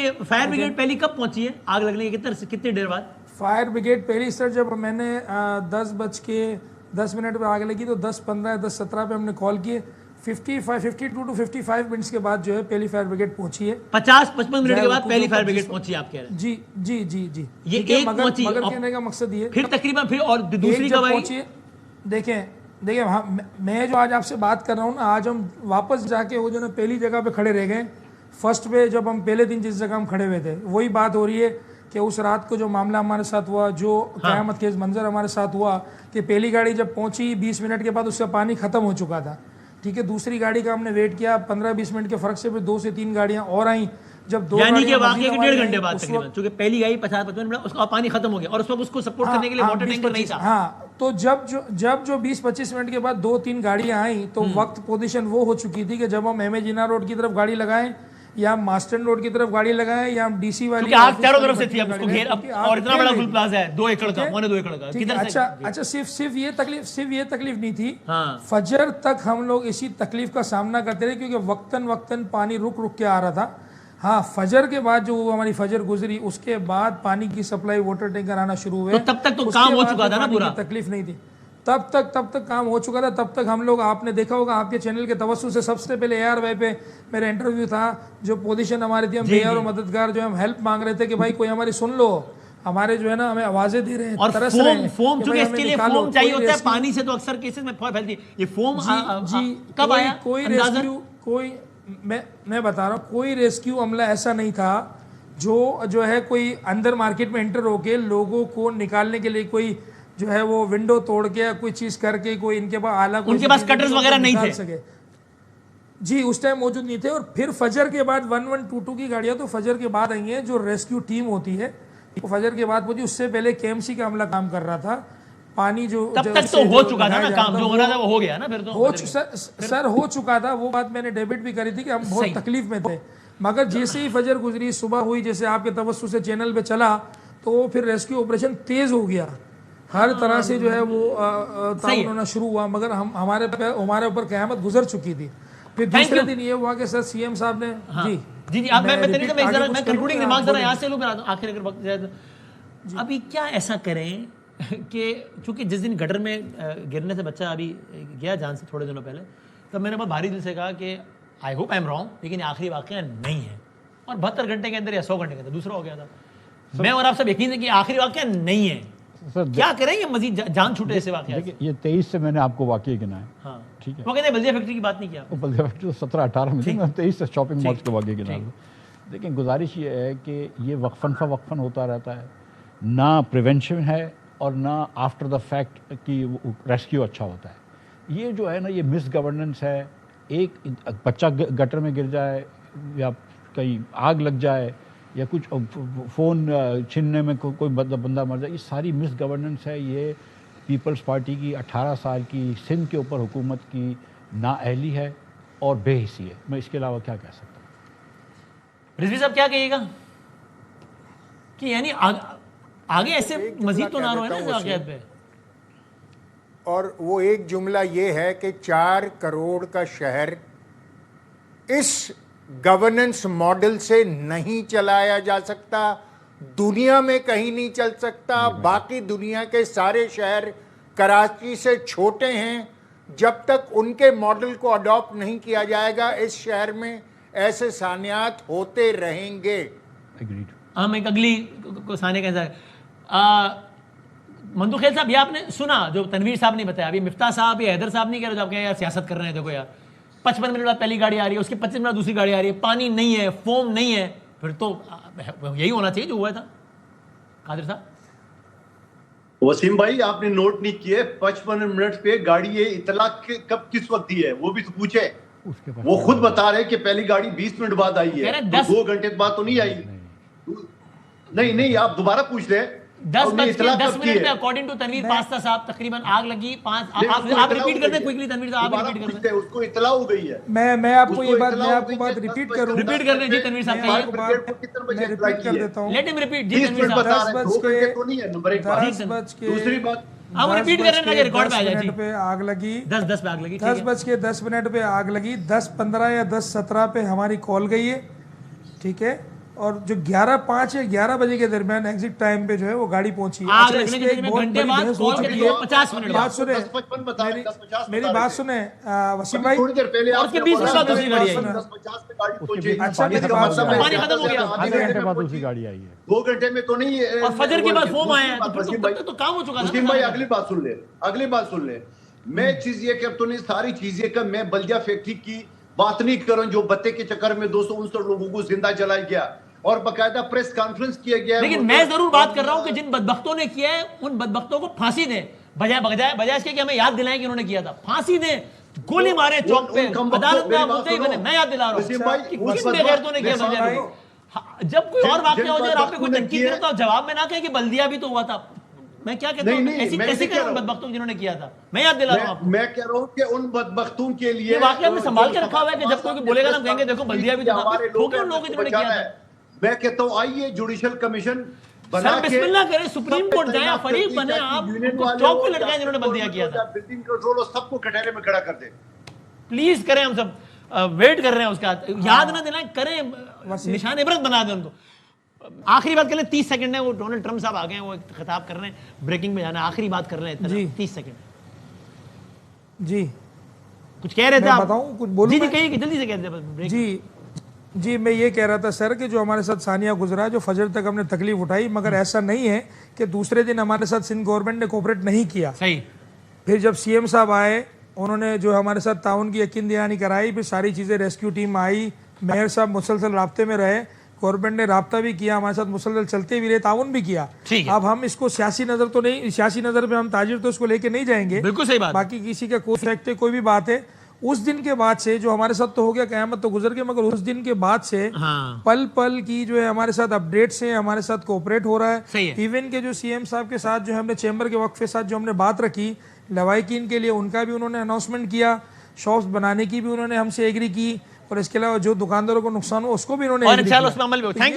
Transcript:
ये fire brigade पहली कब पहुंची है आग लगने के कितनी देर बाद? फायर ब्रिगेड पहली सर जब मैंने 10:10 पे आग लगी तो 10:15 10:17 पे हमने कॉल किए। 52 to 55 मिनट्स के बाद जो है पहली फायर ब्रिगेड पहुंची है। 50-55 मिनट के बाद पहली फायर ब्रिगेड पहुंची, आप कह रहे हैं? जी जी जी जी। ये एक पहुंची, मगर कहने का मकसद ये फिर तकरीबन फिर और दूसरी कब आई? देखें मैं जो आज आपसे बात कर रहा हूँ ना, आज हम वापस जाके वो जो ना पहली जगह पे खड़े रह गए। फर्स्ट पे जब हम पहले दिन जिस जगह हम खड़े हुए थे वही बात हो रही है कि उस रात को जो मामला हमारे साथ हुआ, जो क़यामत खेज़ मंजर हमारे साथ हुआ कि पहली गाड़ी जब पहुंची 20 मिनट के बाद उसका पानी खत्म हो चुका था। ठीक है, दूसरी गाड़ी का हमने वेट किया, 15-20 मिनट के फर्क से फिर 2 से 3 गाड़ियां और आई। जब दो यानी कि वाकई के 1.5 घंटे बाद तकरीबन, क्योंकि पहली गाड़ी 50-55 मिनट उसका पानी खत्म हो गया और उस वक्त उसको सपोर्ट करने के लिए वाटर टैंकर नहीं था। हाँ, तो जब जो 20-25 मिनट के बाद 2-3 गाड़ियां आई तो वक्त पोजीशन वो हो चुकी थी कि जब हम एम ए जिना रोड की तरफ गाड़ी लगाएं या हम मास्टर्न रोड की तरफ गाड़ी लगाएं या हम डीसी वाली, क्योंकि आग चारों तरफ से थी, अब उसको घेर और इतना बड़ा गुल प्लाजा है 2 एकड़ का, 2 एकड़ का किधर से? अच्छा, सिर्फ ये तकलीफ नहीं थी। फजर तक हम लोग इसी तकलीफ का सामना करते रहे क्योंकि वक्तन पानी रुक रुक के आ रहा था। हाँ, फजर के बाद जो हमारी फजर गुजरी उसके बाद पानी की सप्लाई वाटर टैंकर आना शुरू हुए। तो तब तक तो काम हो चुका था ना पूरा, तकलीफ नहीं थी तब तक काम हो चुका था। तब तक हम लोग, आपने देखा होगा आपके चैनल के तवज्जो से सबसे पहले AR वाई पे मेरा इंटरव्यू था। जो पोजीशन हमारी थी, हम बेयार और मददगार जो हम हेल्प मांग रहे थे कि भाई कोई हमारी सुन लो, हमारे जो है ना हमें आवाजें दे रहे हैं और तरस रहे हैं। फोम चूंकि इसके लिए फोम चाहिए होता है, पानी से तो अक्सर केसेस में फैलती है ये फोम। कब आया कोई रेस्क्यू, मैं बता रहा हूँ कोई रेस्क्यू अमला ऐसा नहीं था जो है कोई अंदर मार्केट में एंटर होके लोगों को निकालने के लिए कोई जो है वो विंडो तोड़ के कोई चीज करके कोई इनके पास आला, उनके पास कटर्स वगैरह नहीं थे जी, उस टाइम मौजूद नहीं थे। और फिर फजर के बाद 1122 की गाड़ियां तो फजर के बाद आई हैं। जो रेस्क्यू टीम होती है वो फजर के बाद पहुंची। उससे पहले KMC का अमला काम कर रहा था। पानी जो तब तक तो हो चुका था ना, काम जो होना था वो हो गया ना। फिर तो सर हो चुका था। वो बात मैंने डेबिट भी करी थी कि हम बहुत तकलीफ में थे, मगर जैसे ही फजर गुजरी, सुबह हुई, जैसे आपके तवज्जो से चैनल पे चला तो फिर रेस्क्यू ऑपरेशन तेज हो गया। हर तरह से जो है वो ताउन होना शुरू हुआ, मगर हमारे ऊपर क़यामत गुजर चुकी थी। फिर दूसरे दिन ये हुआ कि सर CM साहब ने जी आप मैं कंक्लूडिंग रिमार्क जरा यहाँ से लो, आखिर अगर वक्त जाए तो अभी क्या ऐसा करें कि चूंकि जिस दिन गटर में गिरने से बच्चा अभी गया जान से थोड़े दिनों पहले, तब मैंने बहुत भारी दिल से कहा कि I hope I am wrong, लेकिन आखिरी वाकया नहीं है। और 72 घंटे के अंदर या 100 घंटे के अंदर दूसरा हो गया था। मैं और आप सब यकीन है कि आखिरी वाकया नहीं है। सर क्या करेंगे, मजीद जान छूटे ऐसे वाकया? ये 23 से मैंने आपको वाकये गिनाए। हाँ ठीक है, वो कहते हैं बल्दिया फैक्ट्री की बात नहीं किया। बल्दिया फैक्ट्री तो 17-18 में थी, मैं 23 से शॉपिंग मॉल्स के वाकये गिना लूँ। लेकिन गुजारिश ये है कि ये वक्फन होता रहता है, ना प्रिवेंशन है और ना आफ्टर द फैक्ट की रेस्क्यू अच्छा होता है। ये जो है ना, ये मिस गवर्नेंस है। एक बच्चा गटर में गिर जाए या कहीं आग लग जाए या कुछ फ़ोन छीनने में कोई बंदा मर जाए, ये सारी मिस गवर्नेंस है। ये पीपल्स पार्टी की 18 साल की सिंध के ऊपर हुकूमत की नाअहली है और बेहिसी है। मैं इसके अलावा क्या कह सकता हूँ? रिजवी साहब क्या कहिएगा कि यानी आगे ऐसे मजीद तो ना रहे ना वाकयात पे? और वो एक जुमला ये है कि 4 करोड़ का शहर इस गवर्नेंस मॉडल से नहीं चलाया जा सकता, दुनिया में कहीं नहीं चल सकता। बाकी दुनिया के सारे शहर कराची से छोटे हैं। जब तक उनके मॉडल को अडॉप्ट नहीं किया जाएगा, इस शहर में ऐसे सानियात होते रहेंगे। हम एक अगली को साने का मंदू खेल साहब, ये आपने सुना जो तनवीर साहब ने बताया, अभी मिफ्ता साहब या हैदर साहब नहीं कह रहे, जो आप कह यार सियासत कर रहे हैं। देखो यार 55 मिनट बाद पहली गाड़ी आ रही है, उसके 25 मिनट बाद दूसरी गाड़ी आ रही है, पानी नहीं है, फोम नहीं है, फिर तो यही होना चाहिए जो हुआ था। कादिर साहब। वसीम भाई, आपने नोट नहीं किए 55 मिनट पे गाड़ी ये इतला कब किस वक्त दी है, वो भी तो पूछे। वो खुद बता रहे कि पहली गाड़ी 20 मिनट बाद आई है, 2 घंटे बाद तो नहीं आई। नहीं, आप दोबारा पूछ रहे हैं। 10 मिनट में अकॉर्डिंग टू तनवीर पास्ता साहब तकरीबन आग लगी 5। आप रिपीट कर दें क्विकली तनवीर साहब, आप रिपीट कर दें। उसको इतला हो गई है। मैं आपको ये बात रिपीट करूं। रिपीट कर दें जी तनवीर साहब का, मैं रिपीट कर देता हूं। लेट हिम रिपीट जी तनवीर साहब। 10:10 दूसरी बात हम रिपीट कर रहे हैं, रिकॉर्ड पे आ जाए जी। पे आग लगी 10:10 पे आग लगी, 10:10 पे आग लगी। 10:15 या 10:17 पे हमारी कॉल गई है, ठीक है। और जो 11:05 या 11 बजे के दरमियान एग्जिट टाइम पे जो है वो गाड़ी पहुंची है। आग अच्छा, लगने इस के पे एक में बहुत घंटे बड़ी बाद बहस कॉल हो के चुकी लिए है। 50 मिनट बात बाद सुने, 10:55 बता रहे, 10:50 मेरी बता बात रहे सुने वसीम अभी भाई। थोड़ी देर पहले और उसके आपने 20 बोला मिनट बाद दूसरी गाड़ी आई। 10:50 पे गाड़ी पहुंची। अच्छा, मेरी इसका बात मतलब सुनो। है पानी खत्म हो गया। आधे आधे घंटे घंटे में बाद पहुंची। दूसरी गाड़ी आई है। 2 घंटे में तो नहीं और फजर के बाद फोम आया तो वसीम फिर तो काम हो चुका था। वसीम भाई अगली बात सुन ले, अगली बात सुन ले। मैं चीज ये कि अब तूने सारी चीजें का मैं बल्दिया फैक्ट्री की बात नहीं कर रहा हूं जो बत्ते के चक्कर में 269 लोगों को जिंदा जलाया गया और बकायदा प्रेस कॉन्फ्रेंस किया गया। लेकिन मैं जरूर बात कर रहा हूं कि जिन बदबख्तों ने किया है उन बदबख्तों को फांसी दें, बजाय बजाय बजाय इसके कि हमें याद दिलाएं कि उन्होंने किया था। फांसी दें, गोली मारे चौक पे, अदालत में आप बोलते ही बने। मैं याद दिला रहा हूं कि किन बेगैरतों ने किया बल्दिया को। जब कोई और वाकया हो जाए और आपने कोई तनकीद करे तो आप जवाब में ना कहें कि बल्दिया भी तो हुआ था। मैं क्या कहता हूं, ऐसी कैसे करें उन बदबख्तों जिन्होंने किया था। मैं याद दिला रहा हूं आपको। मैं कह रहा हूं कि उन बदबख्तों के लिए ये वाकया हमने संभाल के रखा हुआ है कि जब कोई बोलेगा ना कहेंगे देखो बल्दिया भी तो था। ठोके उन लोगों को जिन्होंने किया था। मैं कहता हूं आइए जुडिशियल कमीशन सर बिस्मिल्लाह करें, सुप्रीम कोर्ट जाए, फरीक बने, आप चौक पे लटकाएं जिन्होंने बल्दिया किया था। बिल्डिंग कंट्रोल और सबको कटहरे में खड़ा कर दे। प्लीज करें, हम सब वेट कर रहे हैं उसका। याद ना दिलाएं, करें, निशान इबरत बना दें उनको। आखिरी बात कर लें, 30 सेकंड है। वो डोनाल्ड ट्रंप साहब आ गए हैं, वो एक खिताब कर रहे हैं, ब्रेकिंग में जाना है। आखिरी बात कर रहे हैं, जी 30 सेकंड जी कुछ कह रहे थे मैं आप? बताऊं, कुछ बोलूं जी जी मैं? कहिए कि जल्दी से कह दे बस ब्रेक। जी मैं ये कह रहा था सर कि जो हमारे साथ सानिया गुजरा, जो फजर तक हमने तकलीफ उठाई, मगर ऐसा नहीं है कि दूसरे दिन हमारे साथ सिंध गवर्नमेंट ने कोऑपरेट नहीं किया। सही। फिर जब सीएम साहब आए, उन्होंने जो हमारे साथ ताउन की यकीन दहानी कराई, फिर सारी चीज़ें, रेस्क्यू टीम आई, मेयर साहब मुसलसल राब्ते में रहे, गवर्नमेंट ने राब्ता भी किया, हमारे साथ मुसलसल चलते भी रहे, ताउन भी किया। ठीक है। अब हम इसको सियासी नज़र तो नहीं, सियासी नज़र पे हम ताजिर तो इसको लेके नहीं जाएंगे। बिल्कुल सही बात। बाकी किसी का कोई फैक्ट है, कोई भी बात है, उस दिन के बाद से जो हमारे साथ तो हो गया, कयामत तो गुजर गई, मगर उस दिन के बाद से हाँ। पल पल की जो है हमारे साथ अपडेट्स हैं, हमारे साथ कोऑपरेट हो रहा सही है। है। इवन के जो सीएम साहब के साथ जो हमने चैम्बर के वक्फ के साथ जो हमने बात रखी लवाइकिन के लिए, उनका भी उन्होंने अनाउंसमेंट किया, शॉप्स बनाने की भी उन्होंने हमसे एग्री की, और इसके अलावा जो दुकानदारों को नुकसान हो उसको भी उन्होंने और एग्री इंशाल्लाह किया। उसमें अमल भी हो। Thank you.